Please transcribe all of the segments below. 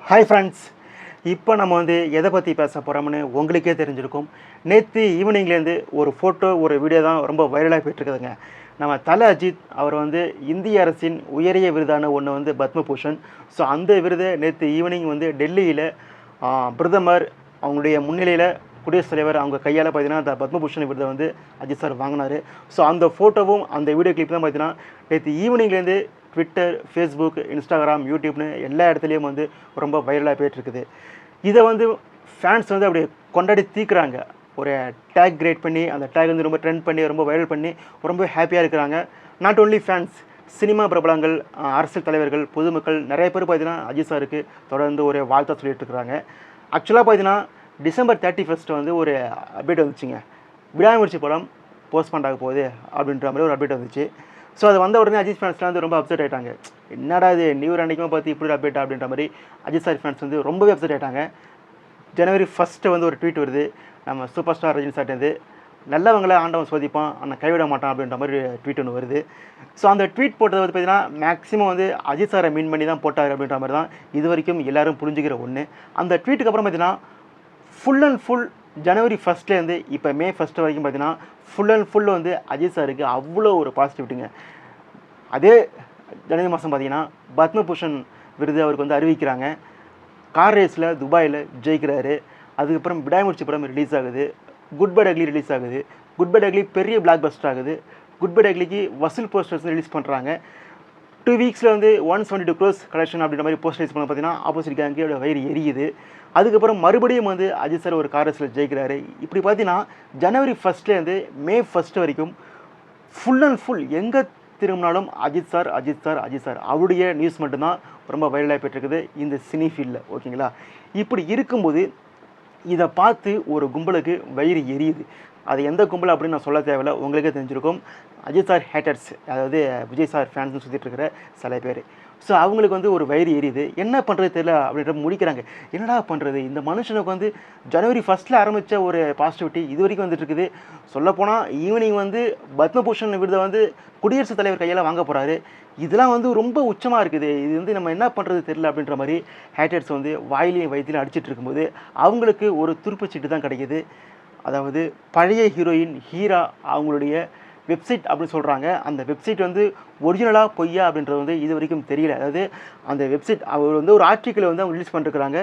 Hi friends, இப்போ நம்ம வந்து எதை பற்றி பேச போகிறோம்னு உங்களுக்கே தெரிஞ்சிருக்கும். நேற்று ஈவினிங்லேருந்து ஒரு ஃபோட்டோ ஒரு வீடியோ தான் ரொம்ப வைரலாக போயிட்டுருக்குதுங்க. நம்ம தல அஜித் அவர் வந்து இந்திய அரசின் உயரிய விருதான ஒன்று வந்து பத்மபூஷன். ஸோ அந்த விருதை நேற்று ஈவினிங் வந்து டெல்லியில் பிரதமர் அவங்களுடைய முன்னிலையில் குடியரசுத் தலைவர் அவங்க கையால் பார்த்தீங்கன்னா அந்த பத்மபூஷன் விருதை வந்து அஜித் சார் வாங்கினார். ஸோ அந்த ஃபோட்டோவும் அந்த வீடியோ கிளிப் தான் பார்த்தீங்கன்னா நேற்று ஈவினிங்லேருந்து ட்விட்டர், ஃபேஸ்புக், இன்ஸ்டாகிராம், யூடியூப்னு எல்லா இடத்துலையும் வந்து ரொம்ப வைரலாக போயிட்டுருக்குது. இதை வந்து ஃபேன்ஸ் வந்து அப்படியே கொண்டாடி தீக்குறாங்க. ஒரு டேக் கிரியேட் பண்ணி அந்த டேக் வந்து ரொம்ப ட்ரெண்ட் பண்ணி ரொம்ப வைரல் பண்ணி ரொம்ப ஹாப்பியாக இருக்கிறாங்க. நாட் ஓன்லி ஃபேன்ஸ், சினிமா பிரபலங்கள், அரசியல் தலைவர்கள், பொதுமக்கள் நிறைய பேர் பார்த்தீங்கன்னா அஜித் சாருக்கு தொடர்ந்து ஒரு வாழ்த்தா சொல்லிட்டு இருக்கிறாங்க. ஆக்சுவலாக பார்த்தீங்கன்னா டிசம்பர் 31 வந்து ஒரு அப்டேட் வந்துச்சுங்க. விடாமுயற்சி படம் போஸ்ட்போன் ஆக போகுது அப்படின்ற மாதிரி ஒரு அப்டேட் வந்துச்சு. ஸோ அது வந்த உடனே அஜித் ஃபேன்ஸ்லாம் வந்து ரொம்ப அப்செட் ஆகிட்டாங்க. என்னடா இது நியூ இயர் அன்றைக்குமே பார்த்து இப்படி அப்டேட் அப்படின்ற மாதிரி அஜித் சார் ஃபேன்ஸ் வந்து ரொம்பவே அப்செட் ஆகிட்டாங்க. ஜனவரி 1 வந்து ஒரு ட்வீட் வருது நம்ம சூப்பர் ஸ்டார் ரஜினி சார்ட்டேருந்து. நல்லவங்களை ஆண்டவன் சோதிப்பான் ஆனால் கைவிட மாட்டான் அப்படின்ற மாதிரி ட்வீட் ஒன்று வருது. ஸோ அந்த ட்வீட் போட்டது வந்து பார்த்திங்கன்னா மேக்ஸிமம் வந்து அஜித் சாரை மீன் பண்ணி தான் போட்டார் அப்படின்ற மாதிரி தான் இது வரைக்கும் எல்லோரும் புரிஞ்சுக்கிற ஒன்று. அந்த ட்வீட்டுக்கு அப்புறம் பார்த்திங்கன்னா ஃபுல் அண்ட் ஃபுல் ஜனவரி 1 இப்போ மே 1 வரைக்கும் பார்த்தீங்கன்னா ஃபுல் அண்ட் ஃபுல் வந்து அஜித் சாருக்கு அவ்வளோ ஒரு பாசிட்டிவிட்டிங்க. அதே ஜனவரி மாதம் பார்த்தீங்கன்னா பத்மபூஷன் விருது அவருக்கு வந்து அறிவிக்கிறாங்க. கார் ரேஸில் துபாயில் ஜெயிக்கிறாரு. அதுக்கப்புறம் விடாமுயற்சி படம் ரிலீஸ் ஆகுது. குட் பை டக்லி ரிலீஸ் ஆகுது. குட் பை டக்லி பெரிய பிளாக் பஸ்டர் ஆகுது. குட் பை டக்லிக்கு வசூல் போஸ்டர்ஸ் ரிலீஸ் பண்ணுறாங்க. 2 வீக்ஸில் வந்து 172 crores கலெக்ஷன் அப்படின்ற மாதிரி போஸ்டர் ரிலீஸ் பண்ண பார்த்தீங்கன்னா ஆப்போசிட் கேங்கே வயிறு எரியுது. அதுக்கப்புறம் மறுபடியும் வந்து அஜித் சார் ஒரு கார் ரேஸில் ஜெயிக்கிறாரு. இப்படி பார்த்தீங்கன்னா ஜனவரி 1 மே 1 வரைக்கும் ஃபுல் அண்ட் ஃபுல் எங்கே திரும்பினாலும் Ajith sir Ajith sir Ajith sir அவருடைய நியூஸ் மட்டும்தான் ரொம்ப வைரலாக போயிட்டுருக்குது இந்த சினி ஃபீல்டில். ஓகேங்களா? இப்படி இருக்கும்போது இதை பார்த்து ஒரு கும்பலுக்கு வயிறு எரியுது. அது எந்த கும்பல் அப்படின்னு நான் சொல்ல தேவையில்லை, உங்களுக்கே தெரிஞ்சிருக்கும். அஜித் சார் ஹேட்டர்ஸ், அதாவது விஜய் சார் ஃபேன்ஸ்னு சுற்றிட்டு இருக்கிற சில பேர். ஸோ அவங்களுக்கு வந்து ஒரு வயிறு எரியுது. என்ன பண்ணுறது தெரியல அப்படின்ற முடிக்கிறாங்க. என்னடா பண்ணுறது, இந்த மனுஷனுக்கு வந்து ஜனவரி 1 ஆரம்பித்த ஒரு பாசிட்டிவிட்டி இது வரைக்கும் வந்துட்டு இருக்குது. சொல்லப்போனால் ஈவினிங் வந்து பத்மபூஷன் விருதை வந்து குடியரசுத் தலைவர் கையால் வாங்க போகிறாரு. இதெல்லாம் வந்து ரொம்ப உச்சமாக இருக்குது. இது வந்து நம்ம என்ன பண்ணுறது தெரியல அப்படின்ற மாதிரி ஹேட்டர்ஸ் வந்து வாயிலையும் வயிற்றிலையும் அடிச்சிட்டு இருக்கும்போது அவங்களுக்கு ஒரு துருப்புச்சீட்டு தான் கிடைக்கிது. அதாவது பழைய ஹீரோயின் ஹீரா அவங்களுடைய வெப்சைட் அப்படின்னு சொல்கிறாங்க. அந்த வெப்சைட் வந்து ஒரிஜினலாக பொய்யா அப்படின்றது வந்து இது வரைக்கும் தெரியல. அதாவது அந்த வெப்சைட் அவர் வந்து ஒரு ஆர்டிக்கிளை வந்து அவங்க ரிலீஸ் பண்ணிருக்கிறாங்க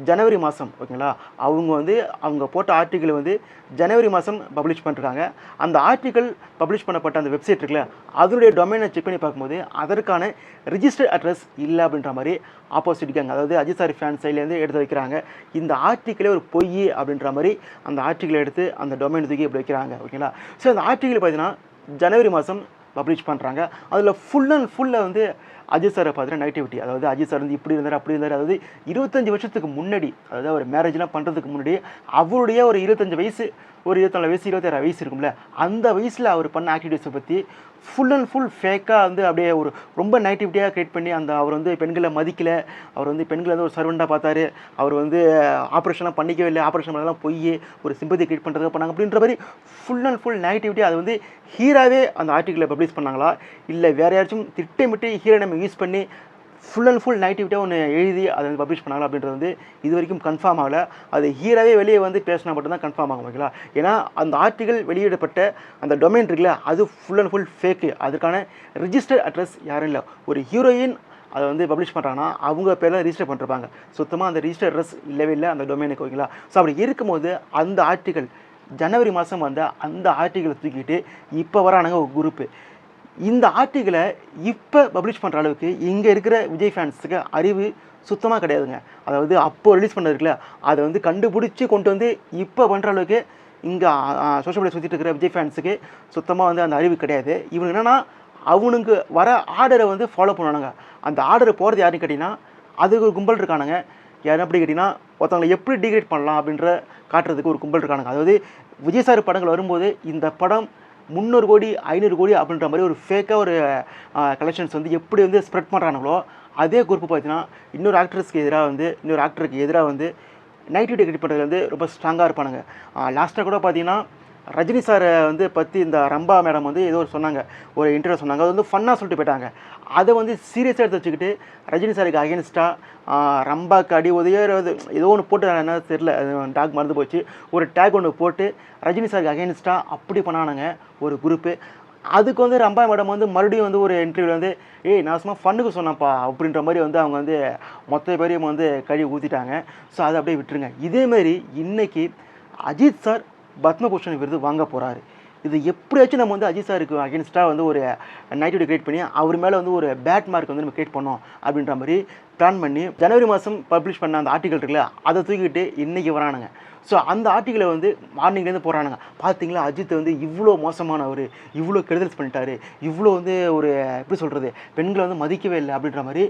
ஜனவரி மாதம். ஓகேங்களா? அவங்க போட்ட ஆர்டிக்கிளை வந்து ஜனவரி மாதம் பப்ளிஷ் பண்ணிருக்காங்க. அந்த ஆர்டிக்கிள் பப்ளிஷ் பண்ணப்பட்ட அந்த வெப்சைட் இருக்குல்ல, அதனுடைய டொமைனை செக் பண்ணி பார்க்கும்போது அதற்கான ரிஜிஸ்டர்ட் அட்ரஸ் இல்லை அப்படின்ற மாதிரி ஆப்போசிட் கேங், அதாவது அஜித் சார் ஃபேன் சைட்லேருந்து எடுத்து வைக்கிறாங்க. இந்த ஆர்டிக்கிளே ஒரு பொய் அப்படின்ற மாதிரி அந்த ஆர்டிக்கிளை எடுத்து அந்த டொமைன் தூக்கி இப்படி வைக்கிறாங்க. ஓகேங்களா? ஸோ அந்த ஆர்டிக்கிள் பார்த்தீங்கன்னா ஜனவரி மாதம் பப்ளிஷ் பண்ணுறாங்க. அதில் ஃபுல் அண்ட் ஃபுல்லாக வந்து அஜித் சாரை பார்த்தீங்கன்னா நெகட்டிவிட்டி. அதாவது அஜித் சார் வந்து இப்படி இருந்தார் அப்படி இருந்தார். அதாவது 25 வருஷத்துக்கு முன்னாடி, அதாவது அவர் மேரேஜ்லாம் பண்ணுறதுக்கு முன்னாடி அவருடைய ஒரு 25 வயசு, ஒரு 24 வயசு, 26 வயசு இருக்கும்ல, அந்த வயசில் அவர் பண்ண ஆக்டிவிட்டீஸை பற்றி ஃபுல் அண்ட் ஃபுல் ஃபேக்காக வந்து அப்படியே ஒரு ரொம்ப நெகட்டிவிட்டியாக க்ரியேட் பண்ணி அந்த அவர் வந்து பெண்களை மதிக்கலை, அவர் வந்து பெண்களை வந்து ஒரு சர்வெண்ட்டாக பார்த்தாரு, அவர் வந்து ஆப்ரேஷன்லாம் பண்ணிக்கவே இல்லை, ஆப்ரேஷன் பண்ணலாம் பொய், ஒரு சிம்பத்தி க்ரியேட் பண்ணுறதுக்கு பண்ணாங்க அப்படின்ற மாதிரி ஃபுல் அண்ட் ஃபுல் நெகட்டிவிட்டி. அது வந்து ஹீராவே அந்த ஆர்டிக்கிளை பப்ளிஷ் பண்ணாங்களா இல்லை வேறு யாராச்சும் திட்டமிட்டு ஹீரோ நம்ம யூஸ் பண்ணி ஃபுல் அண்ட் ஃபுல் நெகட்டிவிட்டியாக ஒன்று எழுதி அதை வந்து பப்ளிஷ் பண்ணாங்களா அப்படின்றது வந்து இது வரைக்கும் கன்ஃபார்ம் ஆகலை. அது ஹீராவே வெளியே வந்து பேசினா மட்டும்தான் கன்ஃபார்ம் ஆகும். ஓகேங்களா? ஏன்னா அந்த ஆர்டிகல் வெளியிடப்பட்ட அந்த டொமைன் இருக்குல்ல, அது ஃபுல் அண்ட் ஃபுல் ஃபேக்கு. அதுக்கான ரிஜிஸ்டர் அட்ரஸ் யாரும் இல்லை. ஒரு ஹீரோயின் அதை வந்து பப்ளிஷ் பண்ணுறாங்கன்னா அவங்க பேரில் ரிஜிஸ்டர் பண்ணிருப்பாங்க. சுத்தமாக அந்த ரிஜிஸ்டர் அட்ரஸ் இல்லவே இல்லை அந்த டொமைனுக்கு. ஓகேங்களா? ஸோ அப்படி இருக்கும்போது அந்த ஆர்டிகல் ஜனவரி மாதம் வந்த அந்த ஆர்டிகளை தூக்கிட்டு இப்போ வரானுங்க ஒரு குரூப்பு. இந்த ஆர்டிகளை இப்போ பப்ளிஷ் பண்ணுற அளவுக்கு இங்கே இருக்கிற விஜய் ஃபேன்ஸுக்கு அறிவு சுத்தமாக கிடையாதுங்க. அதாவது அப்போது ரிலீஸ் பண்ணதுக்குல அதை வந்து கண்டுபிடிச்சி கொண்டு வந்து இப்போ பண்ணுற அளவுக்கு இங்கே சோஷியல் மீடியா சுற்றிட்டு இருக்கிற விஜய் ஃபேன்ஸுக்கு சுத்தமாக வந்து அந்த அறிவு கிடையாது. இவங்க என்னென்னா அவனுக்கு வர ஆர்டரை வந்து ஃபாலோ பண்ணுவானுங்க. அந்த ஆர்டரை போகிறது யாருன்னு கேட்டிங்கன்னா அதுக்கு ஒரு கும்பல் இருக்கானுங்க. யாரும் எப்படி கேட்டிங்கன்னா ஒருத்தவங்களை எப்படி டிகிரேட் பண்ணலாம் அப்படின்ற காட்டுறதுக்கு ஒரு கும்பல் இருக்கானுங்க. அதாவது விஜய் சார் படங்கள் வரும்போது இந்த படம் 300 கோடி 500 கோடி அப்படின்ற மாதிரி ஒரு ஃபேக்காக ஒரு கலெக்ஷன்ஸ் வந்து எப்படி வந்து ஸ்ப்ரெட் பண்ணுறானுங்களோ அதே குரூப்பு பார்த்தீங்கன்னா இன்னொரு ஆக்டருக்கு எதிராக வந்து நெகட்டிவிட்டி கிரியேட் பண்ணுறது வந்து ரொம்ப ஸ்ட்ராங்காக இருப்பானுங்க. லாஸ்ட்டாக கூட பார்த்தீங்கன்னா ரஜினி சாரை வந்து பற்றி இந்த ரம்பா மேடம் வந்து ஏதோ ஒரு சொன்னாங்க, ஒரு இன்டர்வியூ சொன்னாங்க. அது வந்து ஃபன்னாக சொல்லிட்டு போயிட்டாங்க. அதை வந்து சீரியஸாக எடுத்து வச்சுக்கிட்டு ரஜினி சாருக்கு அகேன்ஸ்டாக ரம்பாக்கு அடி உதயாது ஏதோ ஒன்று போட்டு என்ன தெரில, டேக் மறந்து போச்சு, ஒரு டேக் ஒன்று போட்டு ரஜினி சாருக்கு அகேன்ஸ்டாக அப்படி பண்ணானுங்க ஒரு குரூப்பு. அதுக்கு வந்து ரம்பா மேடம் வந்து மறுபடியும் வந்து ஒரு இன்டர்வியூவில் வந்து நான் சும்மா ஃபன்னுக்கு சொன்னேன்ப்பா அப்படின்ற மாதிரி வந்து அவங்க வந்து மொத்த பேரையும் வந்து கழுவி ஊற்றிட்டாங்க. ஸோ அதை அப்படியே விட்டுருங்க. இதேமாரி இன்றைக்கி அஜித் சார் பத்மபூஷன் விருது வாங்க போகிறாரு. இது எப்படியாச்சும் நம்ம வந்து அஜித் சாருக்கு அகேன்ஸ்டாக வந்து ஒரு நெகட்டிவிட்டி கிரியேட் பண்ணி அவர் மேலே வந்து ஒரு பேட் மார்க் வந்து நம்ம கிரியேட் பண்ணோம் அப்படின்ற மாதிரி பிளான் பண்ணி ஜனவரி மாதம் பப்ளிஷ் பண்ண அந்த ஆர்டிக்கல் இருக்குல்ல, அதை தூக்கிட்டு இன்றைக்கி வரானுங்க. ஸோ அந்த ஆர்டிக்கலை வந்து மார்னிங்லேருந்து போகிறானுங்க. பார்த்தீங்களா, அஜித் வந்து இவ்வளோ மோசமானவர், இவ்வளோ கெடுதல்ஸ் பண்ணிட்டாரு, இவ்வளோ வந்து ஒரு எப்படி சொல்கிறது, பெண்களை வந்து மதிக்கவே இல்லை அப்படின்ற மாதிரி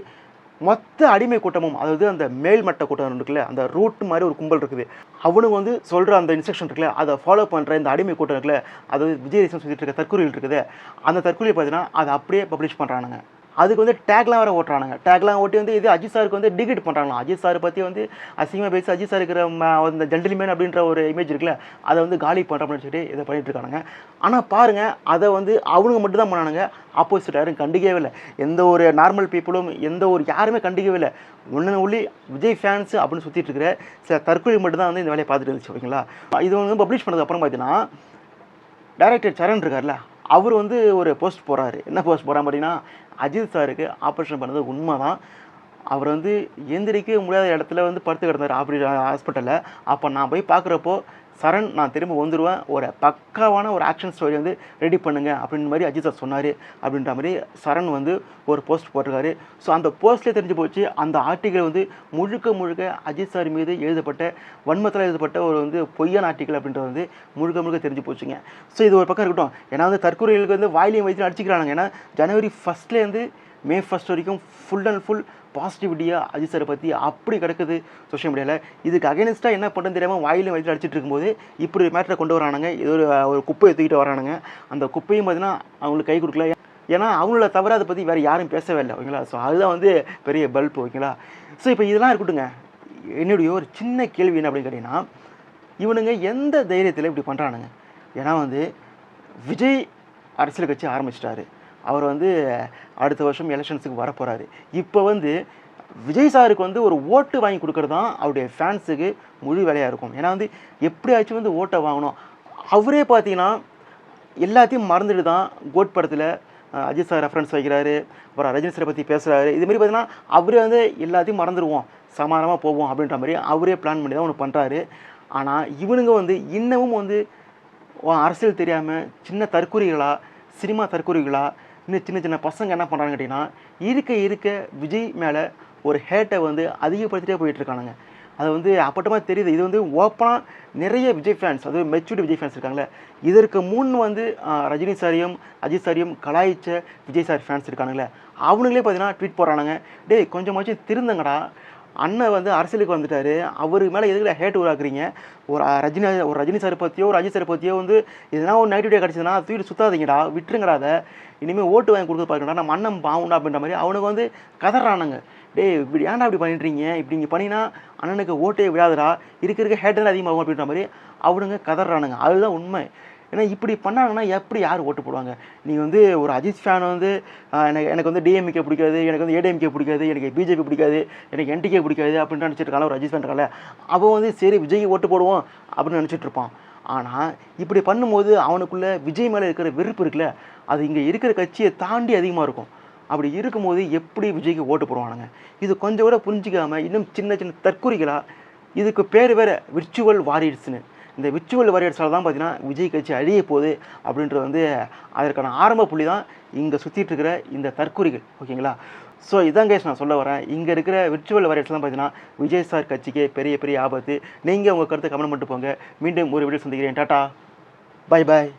மொத்த அடிமை கூட்டமும், அதாவது அந்த மேல்மட்ட கூட்டம் இருக்குல்ல, அந்த ரூட் மாதிரி ஒரு கும்பல் இருக்குது, அவனுங்க வந்து சொல்கிற அந்த இன்ஸ்ட்ரக்ஷன் இருக்குல்ல, அதை ஃபாலோ பண்ணுற இந்த அடிமை கூட்டம் இருக்குல்ல, அதாவது விஜய் ரீசன் சொல்லிட்டு இருக்க தற்கொலைகள் இருக்குது, அந்த தற்கொலையை பார்த்தீங்கன்னா அதை அப்படியே பப்ளிஷ் பண்ணுறானுங்க. அதுக்கு வந்து டேக்லாம் வேறு ஓட்டுறானுங்க. டேக்லாம் ஓட்டி வந்து இது அஜித் சாருக்கு வந்து டிகிட் பண்ணுறாங்களாம். அஜித் சாரை பற்றி வந்து அசிங்கமாக பேசி அஜித் சார் இருக்கிற அந்த ஜென்டில்மேன் அப்படின்ற ஒரு இமேஜ் இருக்குல்ல, அதை வந்து காலி பண்ணுற அப்படின்னு சொல்லிட்டு இதை பண்ணிட்டு இருக்கானுங்க. ஆனால் பாருங்கள், அதை வந்து அவனுங்க மட்டும் தான் பண்ணானுங்க, ஆப்போசிட் யாரும் கண்டிக்கவே இல்லை. எந்த ஒரு நார்மல் பீப்புளும் எந்த ஒரு யாருமே கண்டிக்கவே இல்லை. ஒன்று உள்ளி விஜய் ஃபேன்ஸ் அப்படின்னு சுற்றிட்டு இருக்கிற சில தற்கொலை மட்டும் தான் வந்து இந்த வேலையை பார்த்துட்டு இருந்துச்சு. ஓகேங்களா, இது வந்து பப்ளிஷ் பண்ணதுக்கப்புறம் பார்த்தீங்கன்னா டைரக்டர் சரண் இருக்கார்ல, அவர் வந்து ஒரு போஸ்ட் போடுறாரு. என்ன போஸ்ட் போடுறான்னு பார்த்தீங்கன்னா, அஜித் சாருக்கு ஆப்ரேஷன் பண்ணது உண்மை தான், அவர் வந்து எந்திரிக்க முடியாத இடத்துல வந்து படுத்து கிடந்தார் ஹாஸ்பிட்டலில். அப்போ நான் போய் பார்க்குறப்போ, சரண் நான் திரும்ப வந்துடுவேன், ஒரு பக்காவான ஒரு ஆக்ஷன் ஸ்டோரி வந்து ரெடி பண்ணுங்க அப்படின்ற மாதிரி அஜித் சார் சொன்னார் அப்படின்ற மாதிரி சரண் வந்து ஒரு போஸ்ட் போட்டிருக்காரு. ஸோ அந்த போஸ்ட்லேயே தெரிஞ்சு போச்சு, அந்த ஆர்டிக்கல் வந்து முழுக்க முழுக்க அஜித் சார் மீது எழுதப்பட்ட வன்மத்தில் எழுதப்பட்ட ஒரு வந்து பொய்யான ஆர்டிக்கல் அப்படின்றது வந்து முழுக்க முழுக்க தெரிஞ்சு போச்சுங்க. ஸோ இது ஒரு பக்கம் இருக்கட்டும். ஏன்னா வந்து தற்கொலைகளுக்கு வந்து வாயிலையும் வயிற்று அடிச்சிக்கிறாங்க. ஏன்னா ஜனவரி 1 மே 1 வரைக்கும் ஃபுல் அண்ட் ஃபுல் பாசிட்டிவிட்டியாக அஜித் சாரை பற்றி அப்படி கிடக்குது சோஷியல் மீடியாவில். இதுக்கு அகேன்ஸ்டாக என்ன பண்ணுறது தெரியாமல் வாயிலும் வயிற்றில் அடிச்சிட்டு இருக்கும்போது இப்படி மேட்டரை கொண்டு வரானுங்க. ஏதோ ஒரு குப்பையை தூக்கிட்டு வரானுங்க. அந்த குப்பையும் பார்த்தீங்கன்னா அவங்களுக்கு கை கொடுக்கல. ஏன்னா அவங்கள தவிர அதை பற்றி வேறு யாரும் பேசவே இல்லை. ஓகேங்களா, ஸோ அதுதான் வந்து பெரிய பல்ப். ஓகேங்களா, ஸோ இப்போ இதெல்லாம் இருக்கட்டுங்க. என்னுடைய ஒரு சின்ன கேள்வி என்ன அப்படின்னு கேட்டிங்கன்னா, இவனுங்க எந்த தைரியத்தில் இப்படி பண்ணுறானுங்க? ஏன்னா வந்து விஜய் அரசியல் கட்சி ஆரம்பிச்சிட்டாரு. அவர் வந்து அடுத்த வருஷம் எலெக்ஷன்ஸுக்கு வரப்போகிறாரு. இப்போ வந்து விஜய் சாருக்கு வந்து ஒரு ஓட்டு வாங்கி கொடுக்குறது தான் அவருடைய ஃபேன்ஸுக்கு முழு வேலையாக இருக்கும். ஏன்னா வந்து எப்படியாச்சும் வந்து ஓட்டை வாங்கணும். அவரே பார்த்தீங்கன்னா எல்லாத்தையும் மறந்துட்டு தான் கோட் படத்தில் அஜித் சார் ரெஃபரன்ஸ் வைக்கிறாரு, அப்புறம் ரஜினி சாரை பற்றி பேசுகிறாரு. இதுமாரி பார்த்தீங்கன்னா அவரே வந்து எல்லாத்தையும் மறந்துடுவோம், சமாதானமாக போவோம் அப்படின்ற மாதிரி அவரே பிளான் பண்ணி தான் ஒன்று பண்ணுறாரு. ஆனால் இவனுங்க வந்து இன்னமும் வந்து அரசியல் தெரியாமல் சின்ன தற்கொலைகளாக, சினிமா தற்கொலைகளாக, இன்னும் சின்ன சின்ன பசங்க என்ன பண்ணுறாங்க கேட்டிங்கன்னா, இருக்க விஜய் மேலே ஒரு ஹேட்டை வந்து அதிகப்படுத்திட்டே போயிட்டுருக்கானுங்க. அது வந்து அப்பட்டமாக தெரியுது. இது வந்து ஓப்பனாக நிறைய விஜய் ஃபேன்ஸ், அதுவும் மெச்சூர்டு விஜய் ஃபேன்ஸ் இருக்காங்களே, இதற்கு முன் வந்து ரஜினி சாரையும் அஜித் சாரையும் கலாய்ச்ச விஜய் சார் ஃபேன்ஸ் இருக்கானுங்களே, அவனுங்களே பார்த்தீங்கன்னா ட்வீட் போடுறானுங்க, டேய் கொஞ்சமாச்சும் திருந்துங்கடா, அண்ணன் வந்து அரசியலுக்கு வந்துட்டார், அவருக்கு மேலே எதுக்குல ஹேட் உருவாக்குறீங்க, ஒரு ரஜினி சாரை பற்றியோ ஒரு அஜித் சாரை பற்றியோ வந்து எதனா ஒரு நெகட்டிவிட்டியாக கிடச்சிதுன்னா தூக்கிட்டு சுற்றாதீங்கடா, விட்டுருங்கடா, அதை இனிமேல் ஓட்டு வாங்கி கொடுக்க பார்க்கணும்டா, நம்ம அண்ணன் பாவுண்டா அப்படின்ற மாதிரி அவனுக்கு வந்து கதறானுங்க. டேய் இப்படி ஏன்டா இப்படி பண்ணிட்டுறீங்க, இப்படி நீங்கள் பண்ணினா அண்ணனுக்கு ஓட்டே விடாதுடா, இருக்க ஹேட்டர் அதிகமாகும் அப்படின்ற மாதிரி அவனுங்க கதறானுங்க. அதுதான் உண்மை. ஏன்னா இப்படி பண்ணாங்கன்னா எப்படி யார் ஓட்டு போடுவாங்க? நீங்கள் வந்து ஒரு அஜித் ஃபேன் வந்து எனக்கு வந்து டிஎம்கே பிடிக்காது, எனக்கு வந்து ஏடிஎம்கே பிடிக்காது, எனக்கு பிஜேபி பிடிக்காது, எனக்கு என்டிகே பிடிக்காது அப்படின்னு நினச்சிட்டு ஒரு அஜித் ஃபேன் இருக்கால, அவன் வந்து சரி விஜய் ஓட்டு போடுவோம் அப்படின்னு நினச்சிட்டு இருப்பான். ஆனால் இப்படி பண்ணும்போது அவனுக்குள்ளே விஜய் மேலே இருக்கிற வெறுப்பு இருக்குல்ல, அது இங்கே இருக்கிற கட்சியை தாண்டி அதிகமாக இருக்கும். அப்படி இருக்கும்போது எப்படி விஜய்க்கு ஓட்டு போடுவானுங்க? இது கொஞ்சம் கூட புரிஞ்சிக்காமல் இன்னும் சின்ன சின்ன தற்கொலைகளாக, இதுக்கு பேர் வேறு விர்ச்சுவல் வாரியர்ஸ்னு, இந்த விர்ச்சுவல் வாரியர்ஸால் தான் பார்த்தீங்கன்னா விஜய் கட்சி அழிய போகுது அப்படின்றது வந்து அதற்கான ஆரம்ப புள்ளி தான் இங்கே சுற்றிட்டு இருக்கிற இந்த தற்கொலைகள். ஓகேங்களா, ஸோ இதான் கேஸ் நான் சொல்ல வரேன். இங்கே இருக்கிற விர்ச்சுவல் வாரியர்ஸ்லாம் பார்த்தீங்கன்னா விஜய் சார் கட்சிக்கே பெரிய பெரிய ஆபத்து. நீங்கள் உங்கள் கருத்தை கமெண்ட் பண்ணிட்டு போங்க. மீண்டும் ஒரு வீடியோ சந்திக்கிறேன். Tata, bye bye.